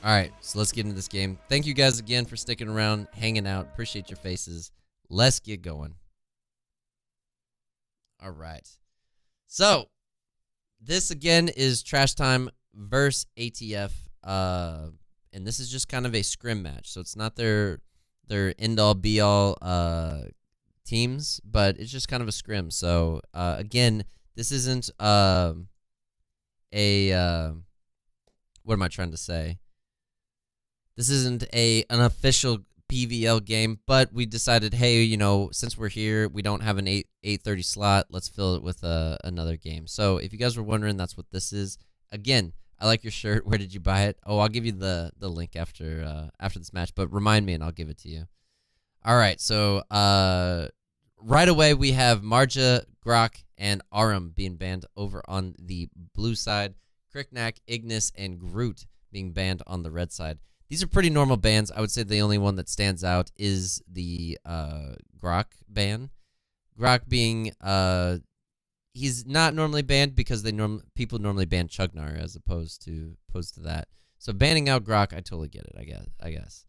All right, so let's get into this game. Thank you guys again for sticking around, hanging out. Appreciate your faces. Let's get going. All right. So, this again is Trash Time versus ATF. And this is just kind of a scrim match. So, it's not their end-all, be-all teams, but it's just kind of a scrim. So, again, this isn't what am I trying to say? This isn't an official PVL game, but we decided, hey, you know, since we're here, we don't have an 8:30 slot. Let's fill it with another game. So if you guys were wondering, that's what this is. Again, I like your shirt. Where did you buy it? Oh, I'll give you the link after this match, but remind me and I'll give it to you. All right, so right away we have Marja, Grok, and Aram being banned over on the blue side. Cricknack, Ignis, and Groot being banned on the red side. These are pretty normal bans. I would say the only one that stands out is the Grok ban. Grok being he's not normally banned because people normally ban Chugnar as opposed to that. So banning out Grok, I totally get it. I guess.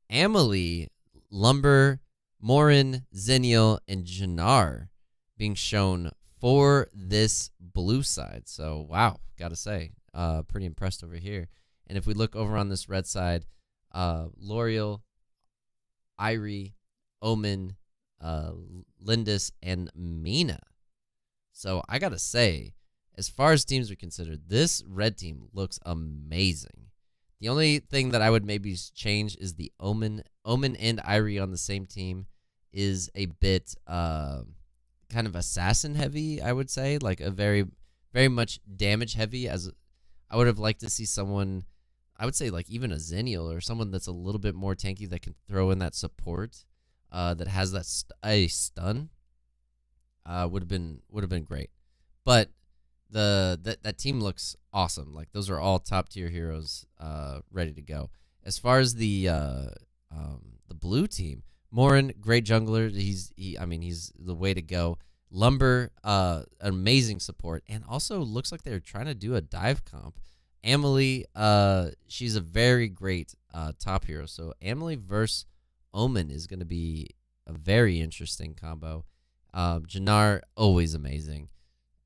Amelie, Lumber, Morin, Zenial, and Jannar being shown for this blue side. So wow, gotta say, pretty impressed over here. And if we look over on this red side, L'Oreal, Irie, Omen, Lindis, and Mina. So I gotta say, as far as teams are considered, this red team looks amazing. The only thing that I would maybe change is the Omen. Omen and Irie on the same team is a bit kind of assassin heavy, I would say, like a very, very much damage heavy. As I would have liked to see someone, I would say like even a Zenial or someone that's a little bit more tanky that can throw in that support, that has that a stun. Would have been great. But that team looks awesome. Like those are all top tier heroes ready to go. As far as the blue team, Morin, great jungler. He's the way to go. Lumber, amazing support, and also looks like they're trying to do a dive comp. Amelie, she's a very great top hero. So Amelie versus Omen is going to be a very interesting combo. Jannar, always amazing,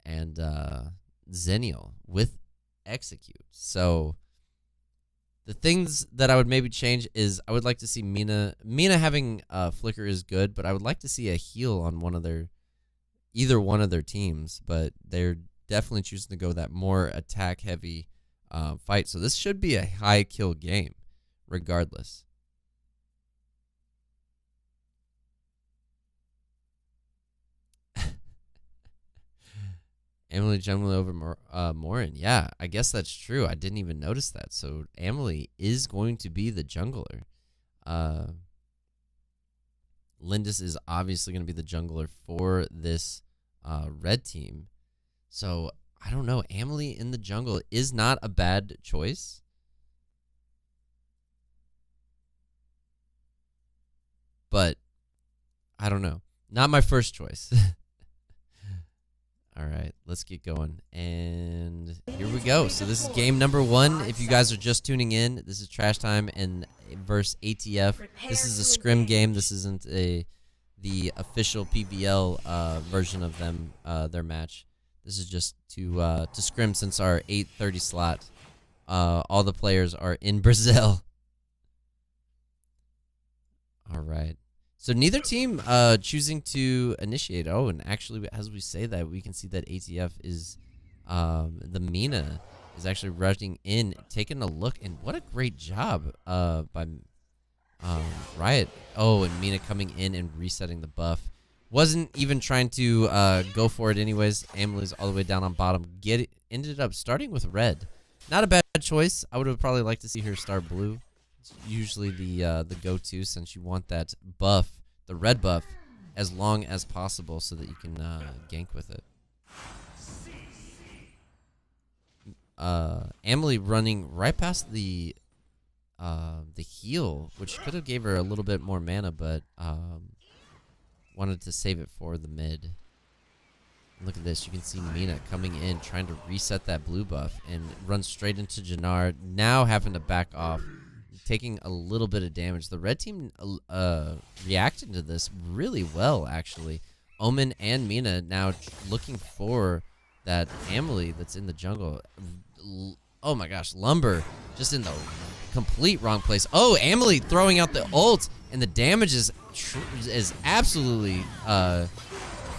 and Zenial with Execute. So the things that I would maybe change is I would like to see Mina. Mina having Flicker is good, but I would like to see a heal on either one of their teams. But they're definitely choosing to go that more attack heavy fight. So this should be a high kill game, regardless. Amelie generally over Morin. Yeah, I guess that's true. I didn't even notice that. So Amelie is going to be the jungler. Lindis is obviously going to be the jungler for this red team. So I don't know. Amelie in the jungle is not a bad choice. But I don't know. Not my first choice. All right, let's get going. And here we go. So this is game number 1. If you guys are just tuning in, this is Trash Time and versus ATF. This is a scrim game. This isn't the official PVL version of their match. This is just to scrim since our 8:30 slot. All the players are in Brazil. All right. So neither team choosing to initiate. Oh, and actually, as we say that, we can see that ATF is the Mina is actually rushing in, taking a look, and what a great job by Riot. Oh, and Mina coming in and resetting the buff. Wasn't even trying to go for it anyways. Amelie's all the way down on bottom. Ended up starting with red. Not a bad choice. I would have probably liked to see her start blue. Usually the go-to, since you want that buff, the red buff, as long as possible so that you can gank with it. Amelie running right past the heal, which could have gave her a little bit more mana, but wanted to save it for the mid. Look at this. You can see Mina coming in, trying to reset that blue buff, and run straight into Jannar. Now having to back off, taking a little bit of damage. The red team reacted to this really well, actually. Omen and Mina now looking for that Amelie that's in the jungle. Oh my gosh, Lumber just in the complete wrong place. Oh, Amelie throwing out the ult, and the damage is absolutely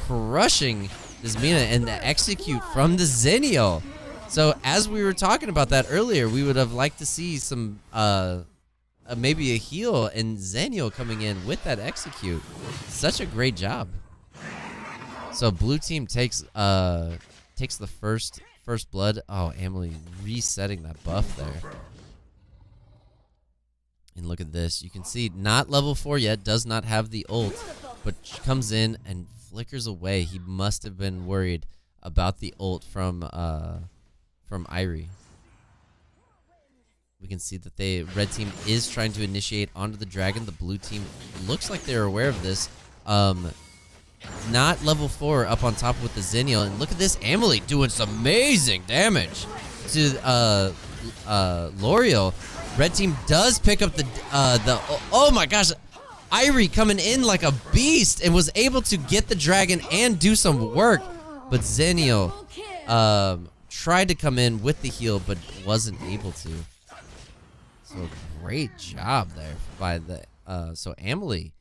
crushing this Mina, and the execute from the Zenio. So as we were talking about that earlier, we would have liked to see some maybe a heal, and Zenio coming in with that execute. Such a great job. So blue team takes the first blood. Oh, Amelie resetting that buff there. And look at this. You can see not level 4 yet, does not have the ult, but comes in and flickers away. He must have been worried about the ult from Irie. We can see that the red team is trying to initiate onto the dragon. The blue team looks like they're aware of this. Not level 4 up on top with the Zenio. And look at this, Amelie doing some amazing damage to L'Oreal. Red team does pick up the oh my gosh, Irie coming in like a beast and was able to get the dragon and do some work. But Zenio tried to come in with the heal but wasn't able to. So great job there by the so Amelie,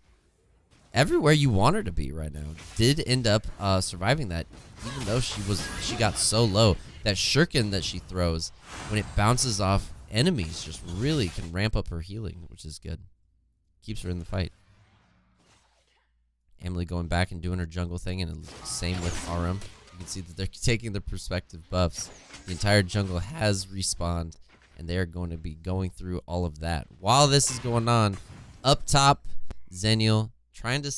everywhere you want her to be right now, did end up surviving that, even though she got so low. That shuriken that she throws when it bounces off enemies just really can ramp up her healing, which is good. Keeps her in the fight. Amelie going back and doing her jungle thing, and same with Aram. You can see that they're taking the perspective buffs. The entire jungle has respawned, and they are going to be going through all of that. While this is going on, up top, Zenio trying to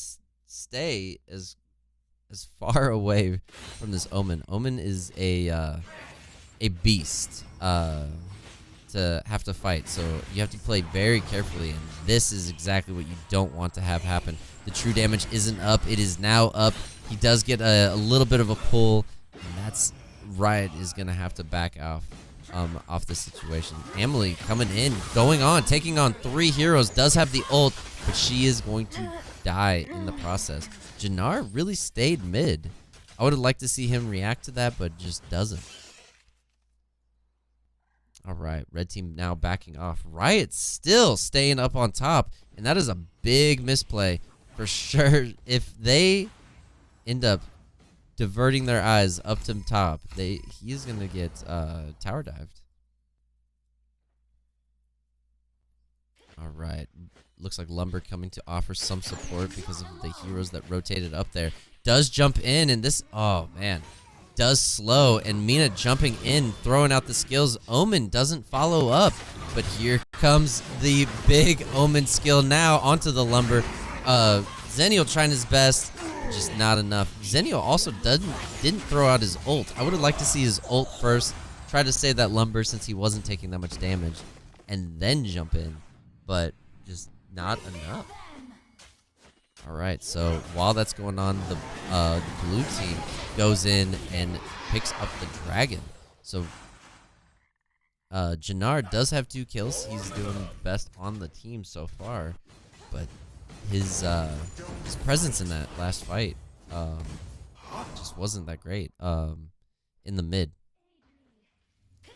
stay as far away from this Omen. Omen is a beast to have to fight, so you have to play very carefully, and this is exactly what you don't want to have happen. The true damage isn't up. It is now up. He does get a little bit of a pull, and that's Riot is going to have to back off the situation. Amelie coming in, going on, taking on 3 heroes, does have the ult, but she is going to die in the process. Jannar really stayed mid. I would have liked to see him react to that, but just doesn't. All right, red team now backing off. Riot still staying up on top, and that is a big misplay for sure. If they end up diverting their eyes up to top, he's gonna get tower dived. All right, looks like Lumber coming to offer some support because of the heroes that rotated up there. Does jump in, and this, oh man, does slow, and Mina jumping in, throwing out the skills. Omen doesn't follow up, but here comes the big Omen skill now onto the Lumber. Zenio trying his best, just not enough. Zenio also didn't throw out his ult. I would have liked to see his ult first, try to save that Lumber since he wasn't taking that much damage, and then jump in, but just not enough. All right, so while that's going on, the blue team goes in and picks up the dragon. So Jannar does have 2 kills. He's doing the best on the team so far, but his presence in that last fight just wasn't that great in the mid.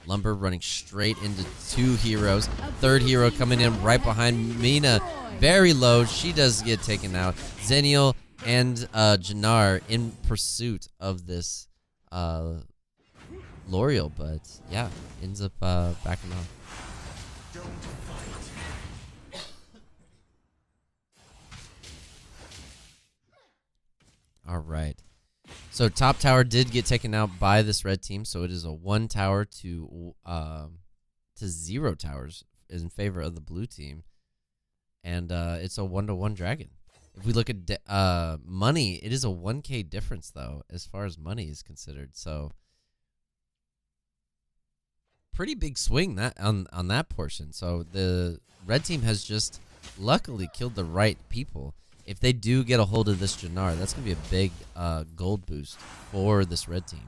Lumber running straight into 2 heroes. 3rd hero coming in right behind Mina. Very low. She does get taken out. Zenio and Jannar in pursuit of this L'Oreal, but yeah, ends up backing off. All right. So top tower did get taken out by this red team, so it is a 1 tower to 0 towers in favor of the blue team, and it's a 1-to-1 dragon. If we look at money, it is a 1K difference though, as far as money is considered. So pretty big swing that on that portion. So the red team has just luckily killed the right people. If they do get a hold of this Jannar, that's going to be a big gold boost for this red team.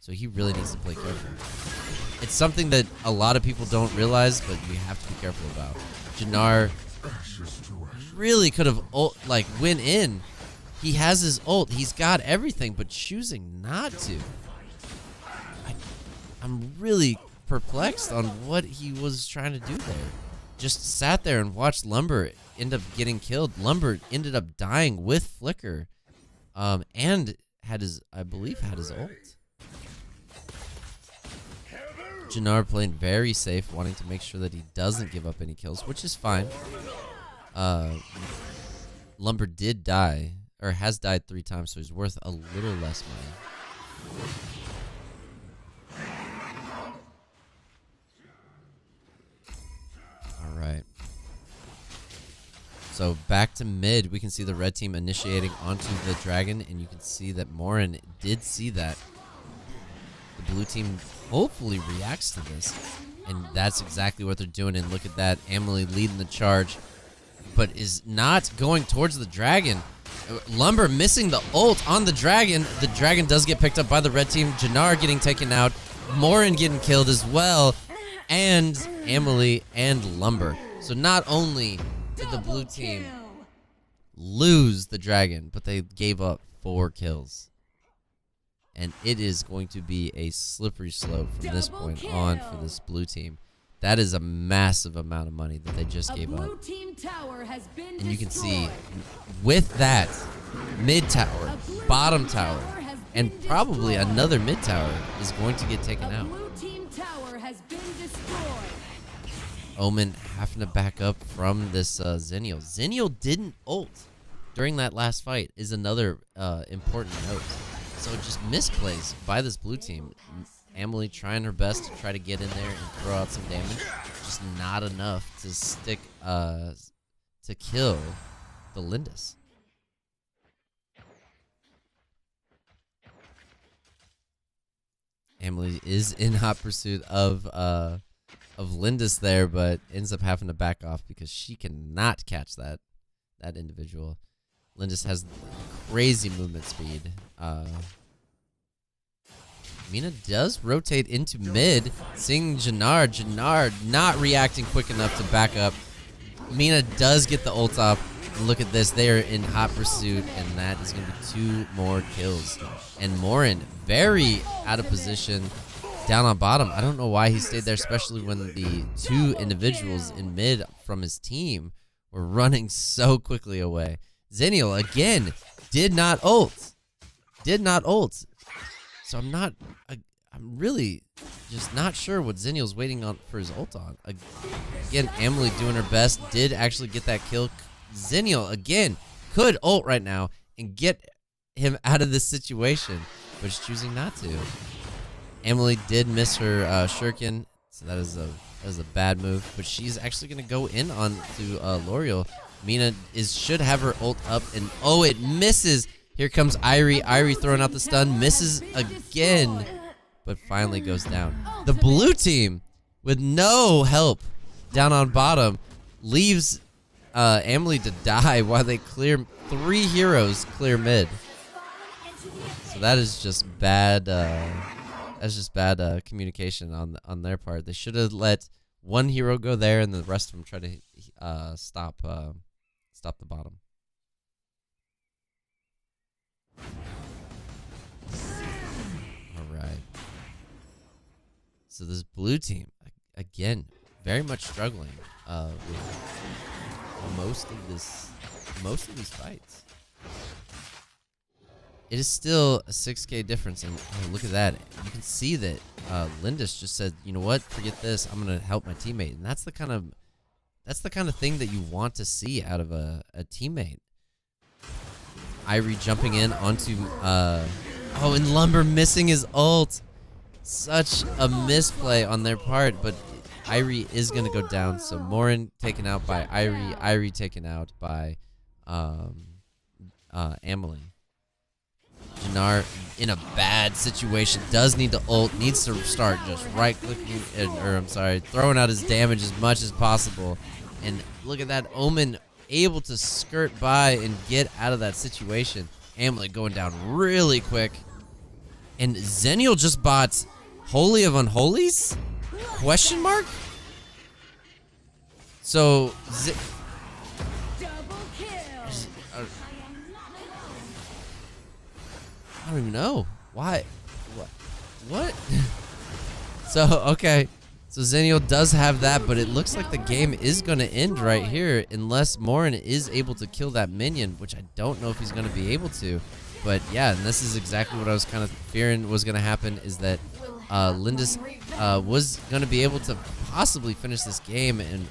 So he really needs to play careful. It's something that a lot of people don't realize, but you have to be careful about. Jannar really could have went in. He has his ult. He's got everything, but choosing not to. I'm really perplexed on what he was trying to do there. Just sat there and watched Lumber end up getting killed. Lumber ended up dying with Flicker, and had his, I believe, had his ult. Jannar playing very safe, wanting to make sure that he doesn't give up any kills, which is fine. Lumber did die, or has died 3 times, so he's worth a little less money. All right. So back to mid, we can see the red team initiating onto the dragon, and you can see that Morin did see that. The blue team hopefully reacts to this, and that's exactly what they're doing. And look at that, Emily leading the charge, but is not going towards the dragon. Lumber missing the ult on the dragon. The dragon does get picked up by the red team. Jannar getting taken out, Morin getting killed as well, and Emily and Lumber. So not only did the blue team lose the dragon, but they gave up 4 kills. And it is going to be a slippery slope from this point on for this blue team. That is a massive amount of money that they just gave up. And you can see with that, mid tower, bottom tower, and probably another mid tower is going to get taken out. Omen having to back up from this Zenio. Zenio didn't ult during that last fight is another important note. So just misplays by this blue team. Emily trying her best to try to get in there and throw out some damage. Just not enough to stick, to kill the Lindis. Emily is in hot pursuit of Lindis there, but ends up having to back off because she cannot catch that individual. Lindis has crazy movement speed. Mina does rotate into mid, seeing Jannar. Jannar not reacting quick enough to back up. Mina does get the ult off. And look at this, they are in hot pursuit, and that is going to be 2 more kills. And Morin, very out of position, down on bottom. I don't know why he stayed there, especially when the 2 individuals in mid from his team were running so quickly away. Zenio, again, did not ult. So I'm really just not sure what Zenio's waiting on for his ult on. Again, Emily doing her best, did actually get that kill. Zenio, again, could ult right now and get him out of this situation, but is choosing not to. Emily did miss her shuriken, so that is a bad move, but she's actually going to go in on to L'Oreal. Mina should have her ult up, and oh, it misses. Here comes Irie. Irie throwing out the stun, misses again, but finally goes down. The blue team, with no help down on bottom, leaves Emily to die while they clear 3 heroes clear mid. So that is just bad. That's just bad communication on their part. They should have let 1 hero go there, and the rest of them try to stop the bottom. All right. So this blue team again, very much struggling with most of these fights. It is still a 6K difference, and oh, look at that. You can see that Lindis just said, you know what, forget this, I'm gonna help my teammate. And that's the kind of thing that you want to see out of a teammate. Irie jumping in onto oh, and Lumber missing his ult. Such a misplay on their part, but Irie is gonna go down. So Morin taken out by Irie, Irie taken out by Emily. Jannar in a bad situation, does need to ult, needs to start just right-clicking, throwing out his damage as much as possible. And look at that, Omen able to skirt by and get out of that situation. Amulet going down really quick. And Zenial just bought Holy of Unholies? Question mark? So, I don't even know. Why? What? So, okay. So Zenial does have that, but it looks like the game is going to end right here unless Morin is able to kill that minion, which I don't know if he's going to be able to. But yeah, and this is exactly what I was kind of fearing was going to happen, is that Lindis was going to be able to possibly finish this game, and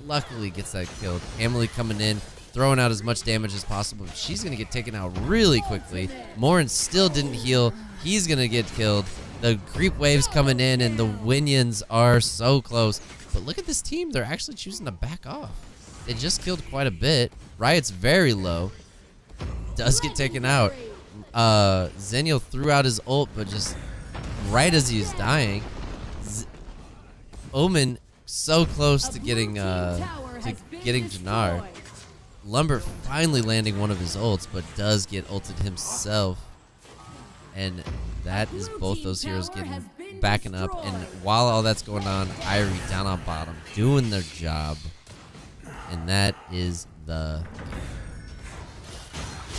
luckily gets that killed. Emily coming in, throwing out as much damage as possible. She's going to get taken out really quickly. Morin still didn't heal. He's going to get killed. The creep waves coming in, and the Winions are so close. But look at this team. They're actually choosing to back off. They just killed quite a bit. Riot's very low. Does get taken out. Zenial threw out his ult, but just right as he was dying. Omen so close to getting Jannar. Lumber finally landing one of his ults, but does get ulted himself. And that is both those heroes backing up. And while all that's going on, Irie down on bottom doing their job. And that is the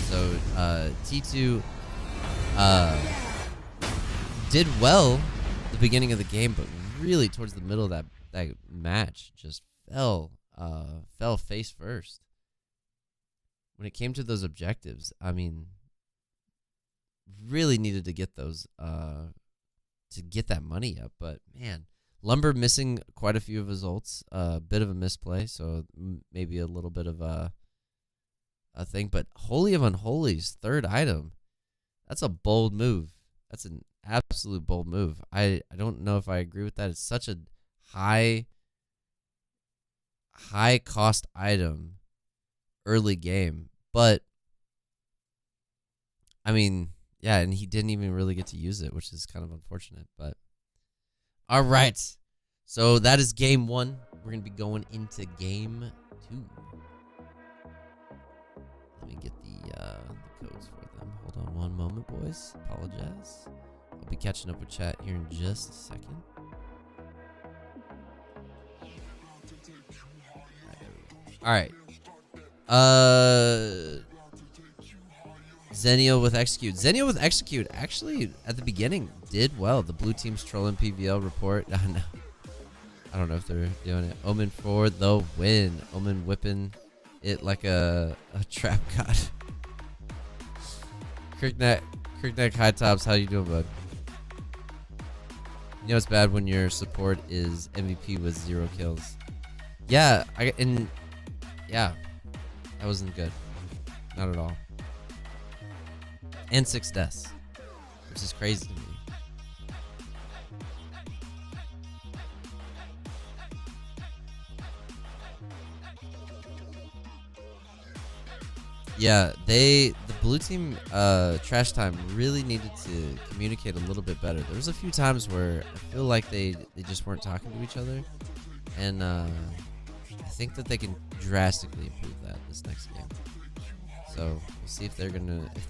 so T2 did well at the beginning of the game, but really towards the middle of that match just fell face first. When it came to those objectives, I mean, really needed to get those to get that money up. But man, Lumber missing quite a few of his ults, a bit of a misplay, so maybe a little bit of a thing. But Holy of Unholies, third item, that's a bold move. That's an absolute bold move. I don't know if I agree with that. It's such a high cost item early game, but I mean, yeah, and he didn't even really get to use it, which is kind of unfortunate. But all right, so that is game 1. We're gonna be going into game 2. Let me get the codes for them. Hold on one moment, boys. Apologize. I'll be catching up with chat here in just a second. All right. Zenial with Execute. Zenial with Execute actually at the beginning did well. The blue team's trolling PVL report. I don't know if they're doing it. Omen for the win. Omen whipping it like a trap god. Crickneck High Tops, how you doing, bud? You know it's bad when your support is MVP with 0 kills. Yeah, yeah, that wasn't good. Not at all. And 6 deaths, which is crazy to me. Yeah, the blue team trash time really needed to communicate a little bit better. There was a few times where I feel like they just weren't talking to each other, and I think that they can drastically improve that this next game. So we'll see if they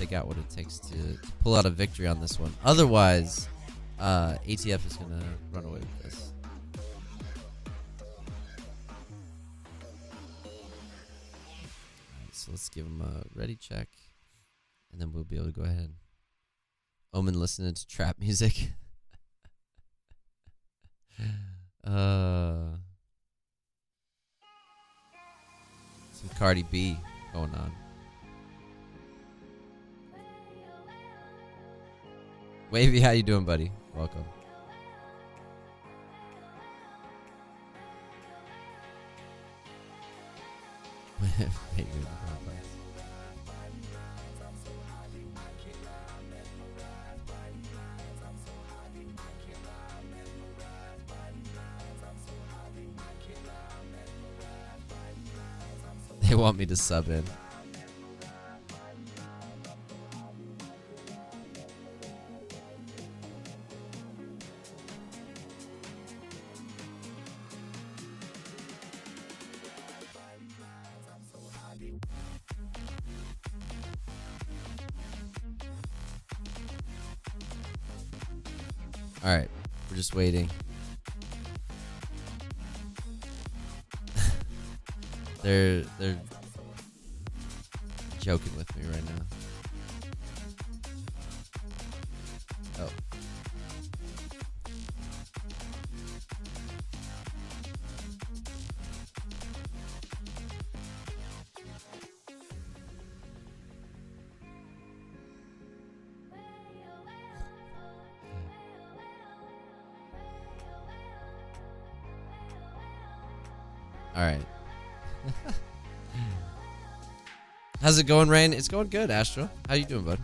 got what it takes to pull out a victory on this one. Otherwise, ATF is gonna run away with this. Alright, so let's give them a ready check, and then we'll be able to go ahead. Omen listening to trap music. Some Cardi B going on. Wavy, how you doing, buddy? Welcome. They want me to sub in. All right, we're just waiting. they're joking with me right now. Oh. All right. How's it going, Rain? It's going good, Astro. How you doing, bud?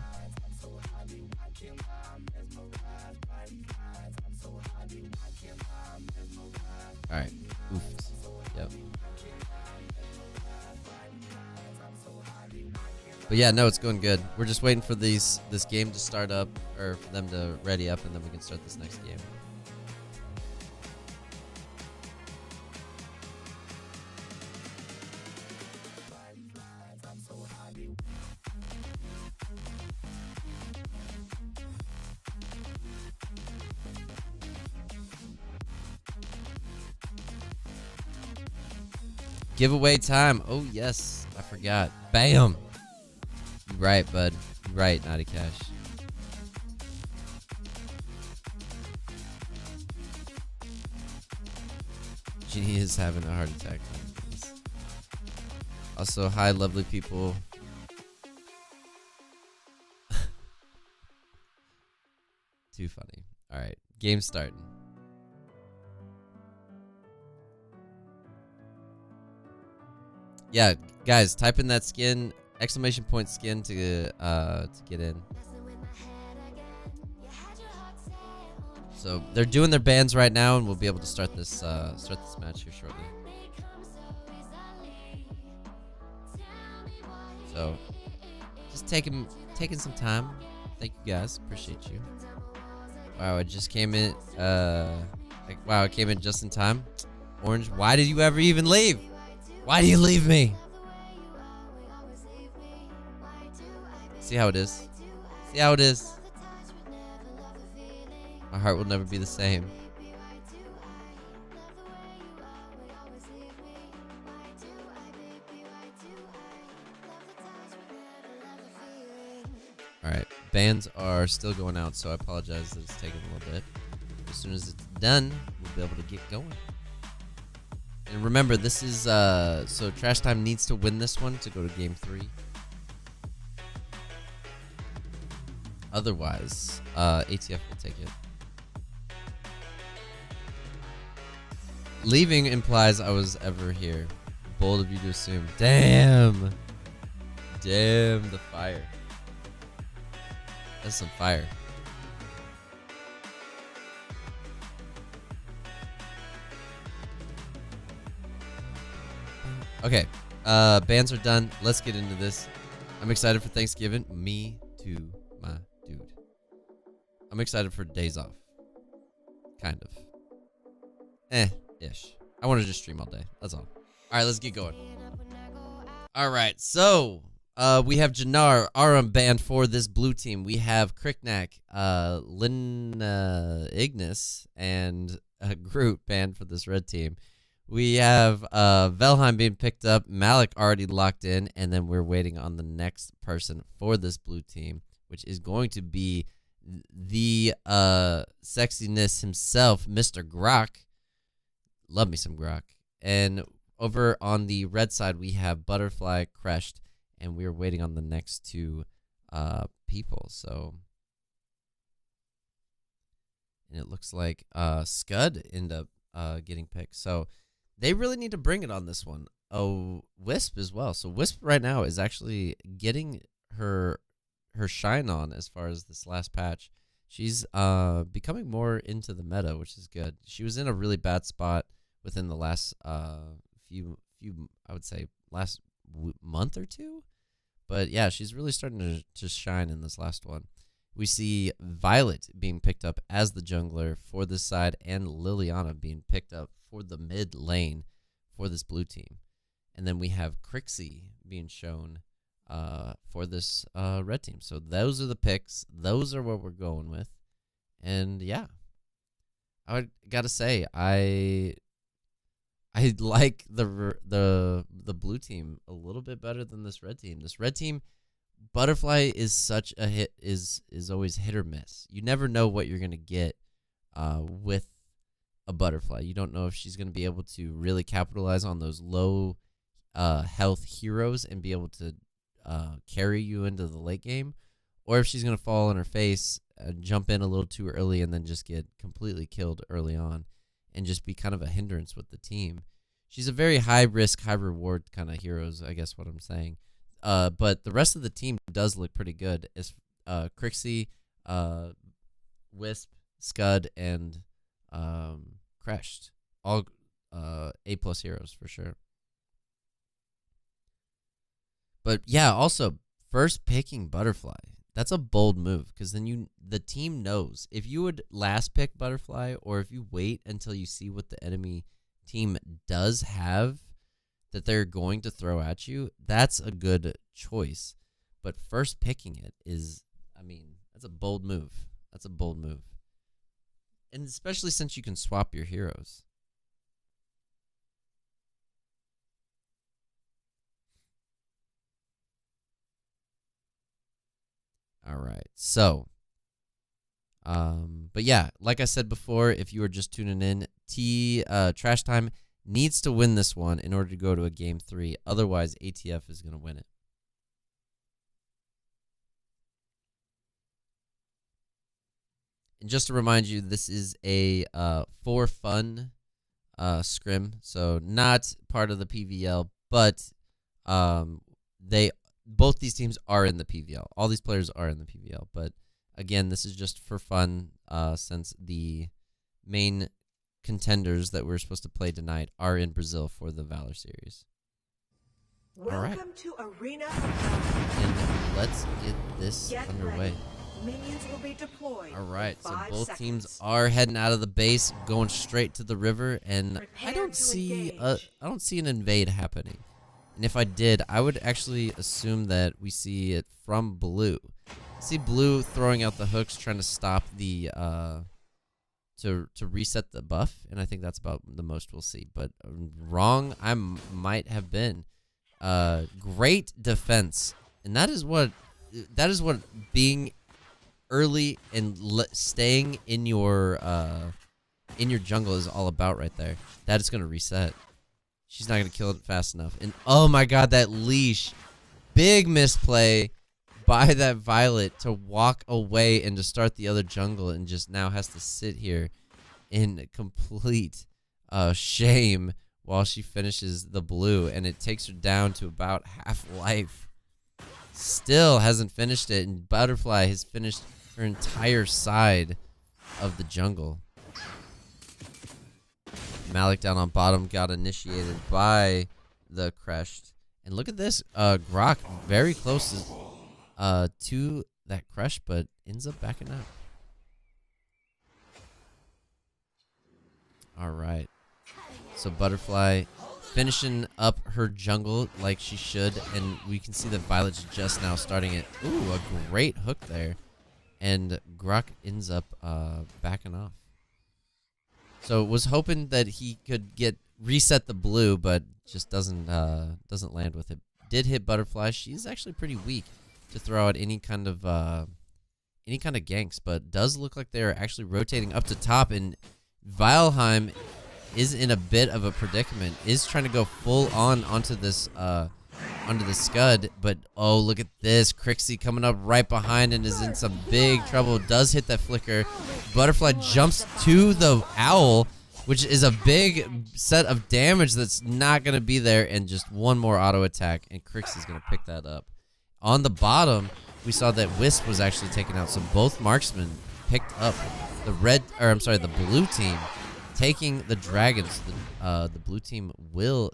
All right. Oops. Yep. But yeah, no, it's going good. We're just waiting for this game to start up, or for them to ready up, and then we can start this next game. Giveaway time. Oh, yes. I forgot. Bam. You right, bud. You right, Naughty Cash. Genie is having a heart attack. Also, hi, lovely people. Too funny. All right. Game starting. Yeah, guys, type in that skin, exclamation point skin to get in. So they're doing their bans right now, and we'll be able to start this match here shortly. So just taking some time. Thank you guys, appreciate you. Wow, it just came in. Wow, it came in just in time. Orange, why did you ever even leave? Why do you leave me? See how it is? See how it is? My heart will never be the same. Alright, bans are still going out, so I apologize that it's taking a little bit. As soon as it's done, we'll be able to get going. And remember, this is, so Trash Time needs to win this one to go to game 3. Otherwise, ATF will take it. Leaving implies I was ever here. Bold of you to assume. Damn! Damn, the fire. That's some fire. Okay, bans are done. Let's get into this. I'm excited for Thanksgiving. Me too, my dude. I'm excited for days off. Kind of. Ish. I want to just stream all day. That's all. All right, let's get going. All right, so we have Jannar, Aram banned for this blue team. We have Cricknack, Lynn Ignis, and Groot banned for this red team. We have Velheim being picked up, Malik already locked in, and then we're waiting on the next person for this blue team, which is going to be the sexiness himself, Mr. Grok. Love me some Grok. And over on the red side, we have Butterfly, Crushed, and we're waiting on the next two people. So, and it looks like Scud ended up getting picked. So they really need to bring it on this one. Oh, Wisp as well. So Wisp right now is actually getting her shine on as far as this last patch. She's becoming more into the meta, which is good. She was in a really bad spot within the last few I would say last month or two. But yeah, she's really starting to shine in this last one. We see Violet being picked up as the jungler for this side, and Liliana being picked up for the mid lane for this blue team. And then we have Crixie being shown for this red team. So those are the picks. Those are what we're going with. And yeah, I gotta say I like the blue team a little bit better than this red team. This red team, Butterfly is such a hit, is always hit or miss. You never know what you're gonna get with a Butterfly. You don't know if she's gonna be able to really capitalize on those low health heroes and be able to carry you into the late game, or if she's gonna fall on her face, jump in a little too early, and then just get completely killed early on, and just be kind of a hindrance with the team. She's a very high risk, high reward kind of heroes, I guess what I'm saying. But the rest of the team does look pretty good. As Crixie, Wisp, Scud, and Crashed, all A+ heroes for sure. But yeah, also first picking Butterfly. That's a bold move, because then the team knows if you would last pick Butterfly, or if you wait until you see what the enemy team does have that they're going to throw at you, that's a good choice. But first picking it is, I mean, that's a bold move. That's a bold move. And especially since you can swap your heroes. All right, so, but yeah, like I said before, if you were just tuning in, Trash Time needs to win this one in order to go to a game 3. Otherwise, ATF is going to win it. And just to remind you, this is a for fun scrim, so not part of the PVL, but both these teams are in the PVL. All these players are in the PVL, but again, this is just for fun, since the main contenders that we're supposed to play tonight are in Brazil for the Valor Series. Welcome to Arena. And let's get this underway. Ready. Minions will be deployed. All right, so 5 both seconds. teams are heading out of the base, going straight to the river, and Prepare I don't to see engage. an invade happening. And if I did, I would actually assume that we see it from blue. See blue throwing out the hooks, trying to stop the to reset the buff, and I think that's about the most we'll see. But wrong, I might have been. Great defense, and that is what being early and staying in your jungle is all about right there. That is going to reset. She's not going to kill it fast enough. And oh my god, that leash. Big misplay by that Violet to walk away and to start the other jungle, and just now has to sit here in complete shame while she finishes the blue, and it takes her down to about half life. Still hasn't finished it, and Butterfly has finished her entire side of the jungle. Malik down on bottom got initiated by the Crushed. And look at this, Grok very close to that Crush, but ends up backing up. All right. So Butterfly finishing up her jungle like she should, and we can see that Violet's just now starting it. Ooh, a great hook there. And Grok ends up backing off. So was hoping that he could reset the blue, but just doesn't land with it. Did hit Butterfly. She's actually pretty weak to throw out any kind of ganks, but does look like they're actually rotating up to top, and Valheim is in a bit of a predicament. Is trying to go full onto this Scud, but oh, look at this. Crixie coming up right behind and is in some big trouble. Does hit that flicker. Butterfly jumps to the Owl, which is a big set of damage that's not going to be there, and just one more auto attack, and Crixie's going to pick that up. On the bottom, we saw that Wisp was actually taken out, so both marksmen picked up the blue team taking the dragons. The blue team will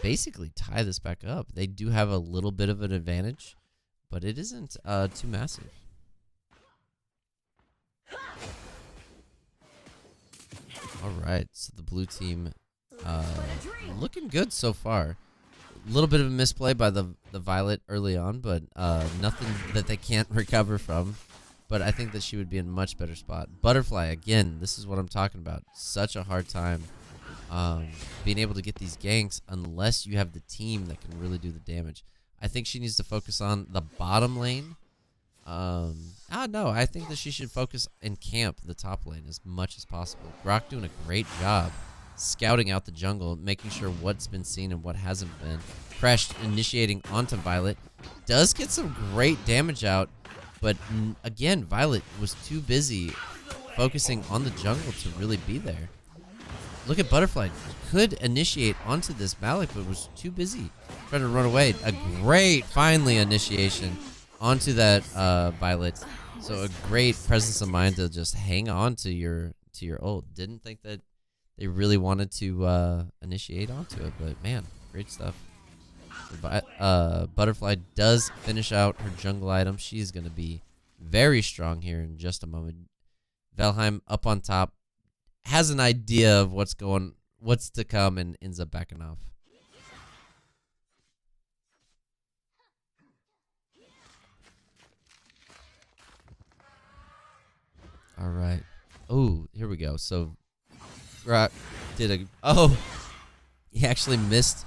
basically tie this back up. They do have a little bit of an advantage, but it isn't too massive. All right, so the blue team looking good so far. A little bit of a misplay by the Violet early on, but nothing that they can't recover from. but I think that she would be in a much better spot. Butterfly, again, this is what I'm talking about. Such a hard time being able to get these ganks unless you have the team that can really do the damage. I think she needs to focus on the bottom lane. No, I think that she should focus and camp the top lane as much as possible. Grok doing a great job scouting out the jungle, making sure what's been seen and what hasn't been. Fresh initiating onto Violet. Does get some great damage out, but again, Violet was too busy focusing on the jungle to really be there. Look at Butterfly. Could initiate onto this Malik, but was too busy trying to run away. A great, finally, initiation onto that Violet. So a great presence of mind to just hang on to your ult. Didn't think that they really wanted to initiate onto it, but man, great stuff. Butterfly does finish out her jungle item. She's going to be very strong here in just a moment. Valheim up on top has an idea of what's to come and ends up backing off. All right. Oh, here we go. So Grok did he actually missed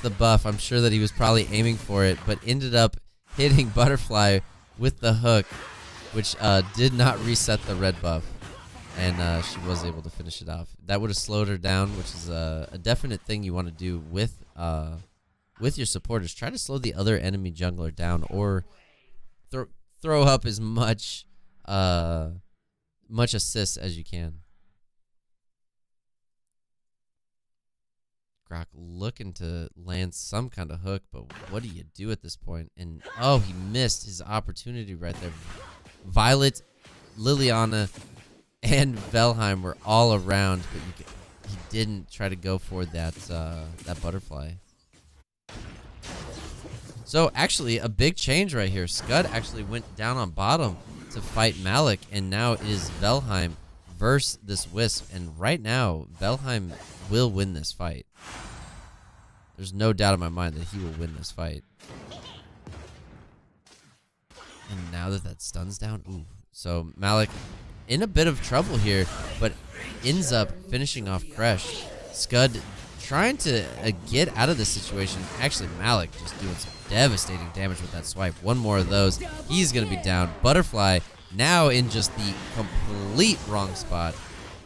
the buff. I'm sure that he was probably aiming for it, but ended up hitting Butterfly with the hook, which did not reset the red buff, and she was able to finish it off. That would have slowed her down, which is a definite thing you want to do with your supporters. Try to slow the other enemy jungler down, or throw up as much assist as you can. Grok looking to land some kind of hook, but what do you do at this point? And oh, he missed his opportunity right there. Violet, Liliana, and Valheim were all around, but he didn't try to go for that Butterfly. So actually, a big change right here. Scud actually went down on bottom to fight Malik, and now it is Valheim versus this Wisp, and right now Valheim will win this fight. There's no doubt in my mind that he will win this fight. And now that stun's down, ooh. So Malik in a bit of trouble here, but ends up finishing off Crush. Scud trying to get out of this situation. Actually, Malik just doing some devastating damage with that swipe. One more of those, he's going to be down. Butterfly now in just the complete wrong spot,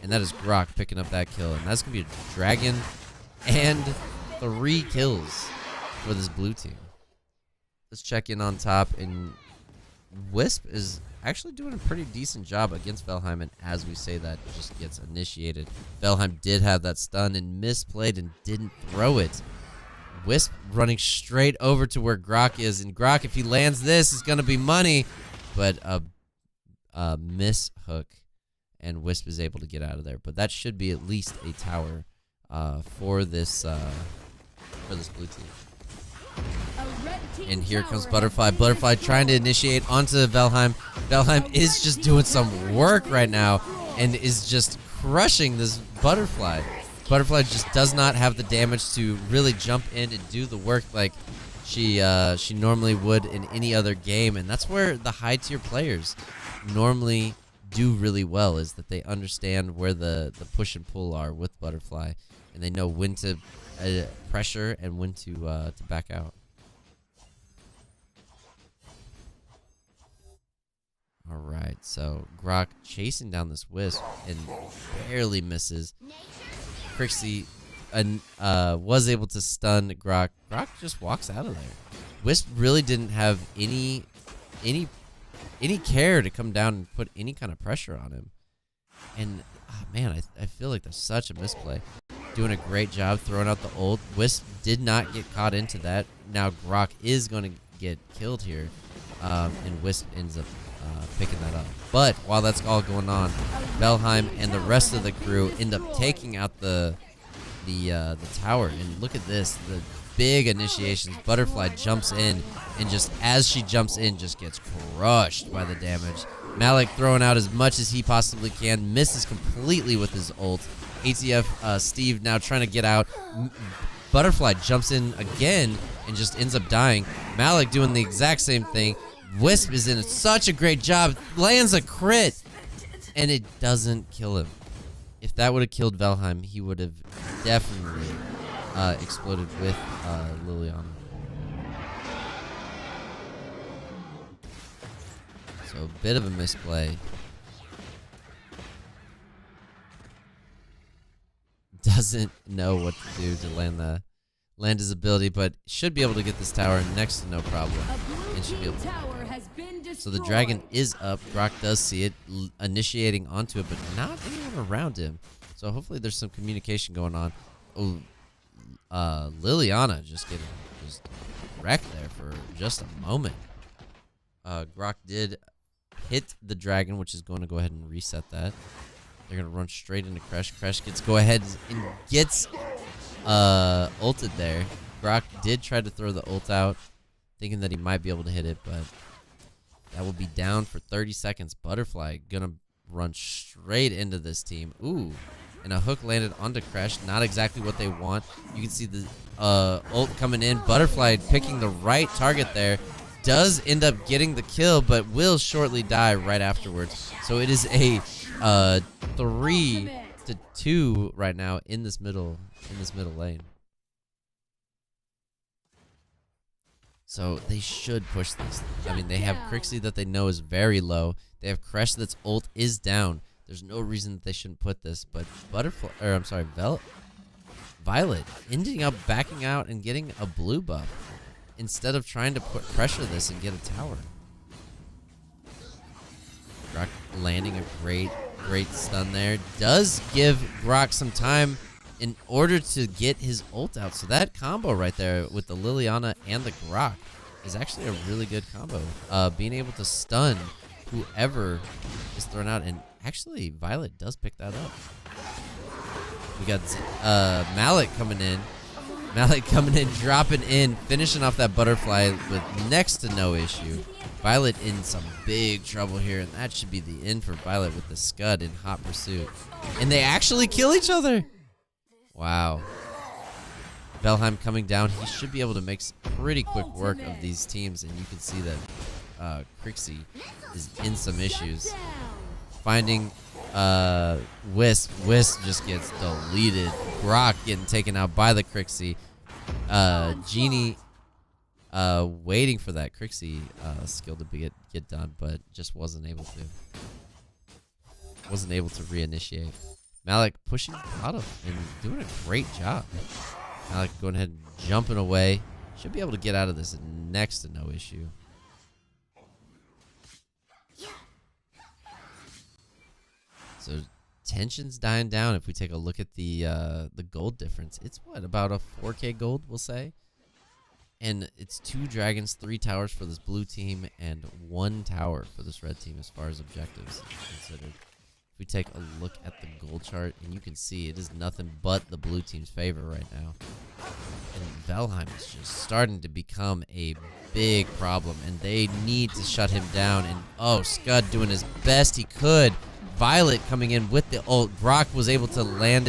and that is Grok picking up that kill. And that's going to be a dragon and 3 kills for this blue team. Let's check in on top, and Wisp is actually doing a pretty decent job against Valheim, and as we say that, it just gets initiated. Valheim did have that stun and misplayed and didn't throw it. Wisp running straight over to where Grok is, and Grok, if he lands this, is going to be money, but a miss hook, and Wisp is able to get out of there. But that should be at least a tower for this blue team. And here comes Butterfly. Butterfly trying to initiate onto Valheim. Valheim is just doing some work right now and is just crushing this Butterfly. Butterfly just does not have the damage to really jump in and do the work like she normally would in any other game. And that's where the high tier players normally do really well, is that they understand where the push and pull are with Butterfly, and they know when to pressure and when to back out. All right, so Grok chasing down this Wisp and barely misses. Crixie was able to stun Grok. Grok just walks out of there. Wisp really didn't have any care to come down and put any kind of pressure on him. And man, I feel like there's such a misplay. Doing a great job throwing out the ult. Wisp did not get caught into that. Now Grok is going to get killed here, and Wisp ends up picking that up. But while that's all going on, Valheim and the rest of the crew end up taking out the tower. And look at this, the big initiations. Butterfly jumps in, and just as she jumps in, just gets crushed by the damage. Malik throwing out as much as he possibly can, misses completely with his ult. ATF Steve now trying to get out. Butterfly jumps in again and just ends up dying. Malik doing the exact same thing. Wisp is in such a great job. Lands a crit. And it doesn't kill him. If that would have killed Valheim, he would have definitely exploded with Liliana. So a bit of a misplay. Doesn't know what to do to land his ability, but should be able to get this tower next to no problem. And should be able to. So the dragon is up. Grok does see it, initiating onto it, but not anyone around him. So hopefully there's some communication going on. Oh, Liliana just getting wrecked there for just a moment. Grok did hit the dragon, which is going to go ahead and reset that. They're going to run straight into Kresh. Kresh gets go ahead and gets ulted there. Grok did try to throw the ult out, thinking that he might be able to hit it, but that will be down for 30 seconds. Butterfly gonna run straight into this team. Ooh, and a hook landed onto Kresh. Not exactly what they want. You can see the ult coming in. Butterfly picking the right target there. Does end up getting the kill, but will shortly die right afterwards. So it is a 3-2 right now in this middle lane. So they should push this. I mean, they have Crixie that they know is very low. They have Kresh that's ult is down. There's no reason that they shouldn't put this. But Violet ending up backing out and getting a blue buff instead of trying to pressure this and get a tower. Grok landing a great stun there. Does give Grok some time in order to get his ult out. So that combo right there with the Liliana and the Grok is actually a really good combo. Being able to stun whoever is thrown out. And actually, Violet does pick that up. We got Malik coming in. Dropping in, finishing off that butterfly with next to no issue. Violet in some big trouble here, and that should be the end for Violet with the Scud in hot pursuit. And they actually kill each other. Wow. Valheim coming down. He should be able to make pretty quick work of these teams, and you can see that Crixie is in some issues. Finding Wisp. Wisp just gets deleted. Grok getting taken out by the Crixie. Genie waiting for that Crixie skill to get done, but just wasn't able to. Wasn't able to reinitiate. Malik pushing bottom and doing a great job. Malik going ahead and jumping away. Should be able to get out of this next to no issue. So tension's dying down. If we take a look at the gold difference, it's what, about a 4K gold, we'll say. And it's 2 dragons, 3 towers for this blue team, and 1 tower for this red team as far as objectives considered. If we take a look at the gold chart, and you can see it is nothing but the blue team's favor right now. And Valheim is just starting to become a big problem, and they need to shut him down. And oh, Scud doing his best he could. Violet coming in with the ult. Grok was able to land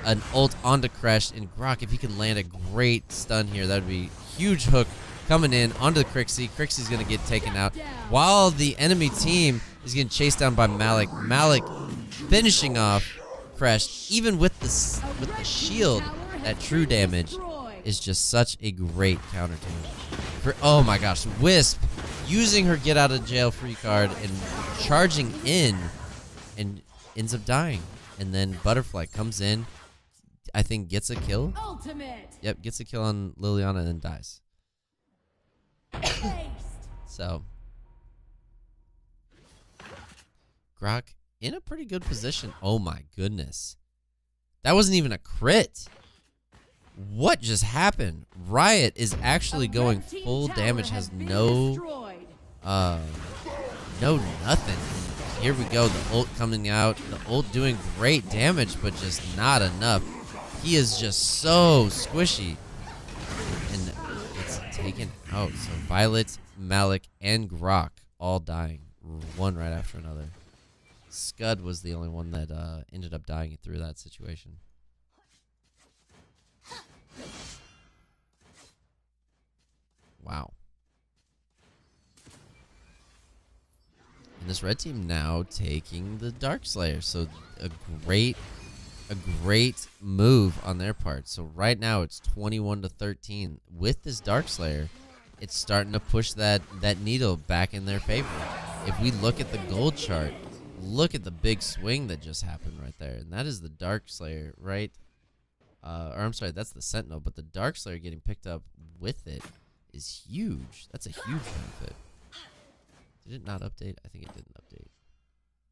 an ult onto Kresh, and Grok, if he can land a great stun here, that would be huge hook coming in onto the Crixie. Crixie's going to get taken out while the enemy team is getting chased down by Malik. Malik finishing off Kresh, even with the shield. That true damage is just such a great counter to him. Oh my gosh, Wisp using her get out of jail free card and charging in, and ends up dying. And then Butterfly comes in, I think gets a kill. Ultimate. Yep, gets a kill on Liliana and then dies. So Grok in a pretty good position. Oh my goodness. That wasn't even a crit. What just happened? Riot is actually going full damage, has no nothing. Here we go, the ult coming out. The ult doing great damage, but just not enough. He is just so squishy. And it's taken out. So Violet, Malik, and Grok all dying. One right after another. Scud was the only one that ended up dying through that situation. Wow. And this red team now taking the Dark Slayer. So a great move on their part. So right now it's 21-13. With this Dark Slayer, it's starting to push that needle back in their favor. If we look at the gold chart, look at the big swing that just happened right there. And that is the Dark Slayer, right? Or I'm sorry, that's the Sentinel. But the Dark Slayer getting picked up with it is huge. That's a huge benefit. Did it not update? I think it didn't update.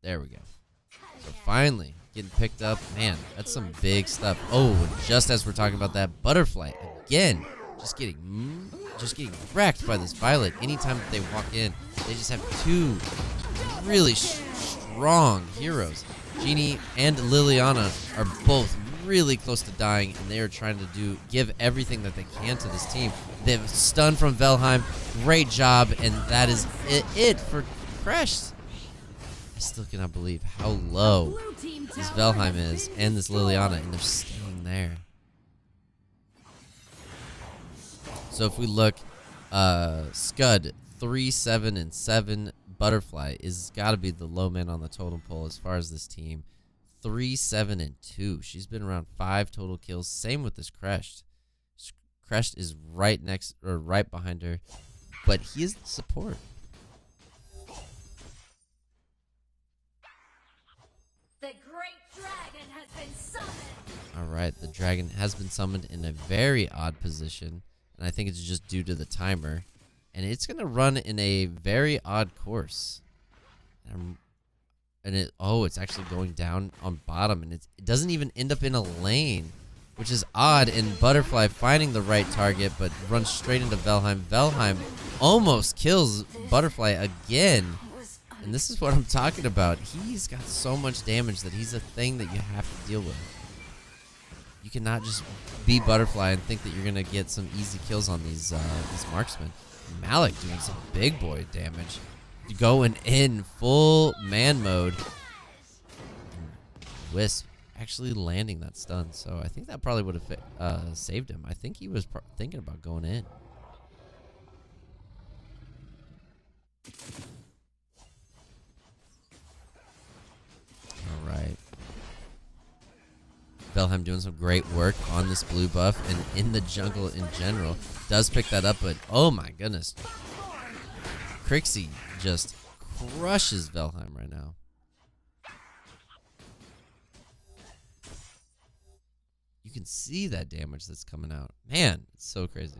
There we go. So finally getting picked up. Man, that's some big stuff. Oh, just as we're talking about that butterfly again, just getting wrecked by this Violet. Anytime that they walk in, they just have two really strong heroes. Genie and Liliana are both really close to dying, and they are trying to give everything that they can to this team. They've stunned from Velheim. Great job, and that is it for Crash. I still cannot believe how low this Velheim is and this Liliana, and they're staying there. So if we look, Scud 3, 7, and 7. Butterfly is got to be the low man on the totem pole as far as this team. 3, 7, and 2. She's been around 5 total kills. Same with this Crest. Crest is right next or right behind her, but he is the support. The great dragon has been summoned. All right, the dragon has been summoned in a very odd position, and I think it's just due to the timer. And it's going to run in a very odd course. It's actually going down on bottom, and it doesn't even end up in a lane, which is odd. And Butterfly finding the right target, but runs straight into Velheim. Velheim almost kills Butterfly again. And this is what I'm talking about. He's got so much damage that he's a thing that you have to deal with. You cannot just be Butterfly and think that you're going to get some easy kills on these marksmen. Malik doing some big boy damage. Going in full man mode. Wisp actually landing that stun. So I think that probably would have saved him. I think he was thinking about going in. All right. Velheim doing some great work on this blue buff and in the jungle in general. Does pick that up, but oh my goodness. Crixie just crushes Velheim right now. You can see that damage that's coming out. Man, it's so crazy.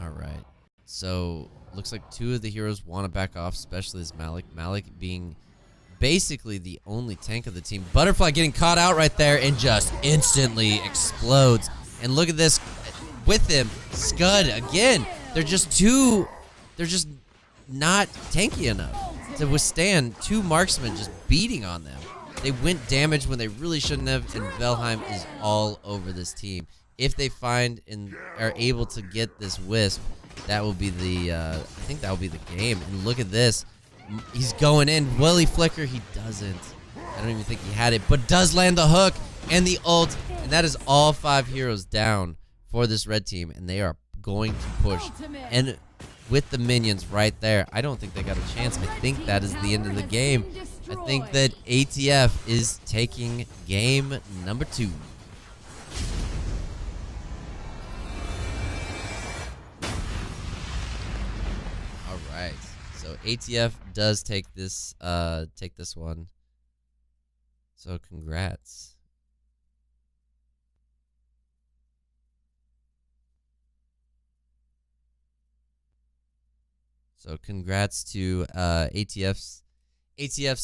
All right. So, looks like 2 of the heroes want to back off, especially this Malik. Malik being basically the only tank of the team. Butterfly getting caught out right there and just instantly explodes. And look at this with him. Scud again. They're just not tanky enough to withstand 2 marksmen just beating on them. They went damage when they really shouldn't have, and Velheim is all over this team. If they find and are able to get this Wisp, that will be the, I think that will be the game. And look at this. He's going in. Will he flicker? He doesn't. I don't even think he had it, but does land the hook and the ult. And that is all 5 heroes down for this red team, and they are going to push. And with the minions right there, I don't think they got a chance. I think that is the end of the game. I think that ATF is taking game number 2. All right, so ATF does take this one. So congrats. So congrats to ATF's side.